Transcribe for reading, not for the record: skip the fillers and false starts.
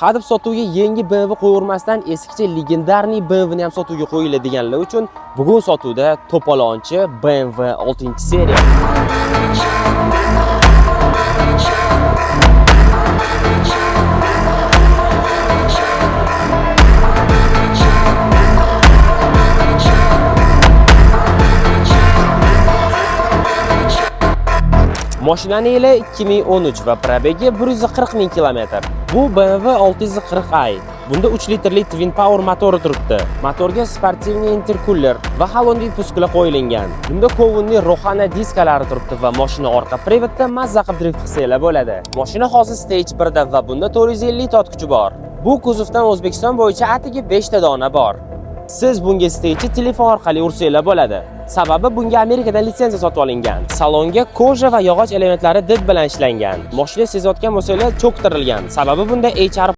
Hadeb sotuvga yangi BMW qo'yurmasdan eskicha legendarniy BMW ni ham sotuvga qo'yiladiganlar uchun bugun sotuvda to'polonchi BMW 6-seriya. Mashinaning yili 2013 va probegi 140 ming kilometr. Bu BMW 640i. Bunda 3 litrli twin power motori turibdi. Motorga sportivniy intercooler va halonli puskula qo'yilgan. Bunda Kovunning rohana diskalari turibdi va mashina orqa privodda mazza qilib drift qilsanglar bo'ladi. Mashina hozir stage 1 da va bunda 450 tot kuchi bor. Bu kuzovdan O'zbekiston bo'yicha atigi 5 ta dona bor. Siz bunga stage telefon orqali ursanglar bo'ladi. Sababi bunga Amerikadan litsenziya sotib olingan. Salonga koja va yog'och elementlari did bilan ishlangan. Mashina sezayotgan bo'lsangiz cho'ktirilgan. Sababi bunda HR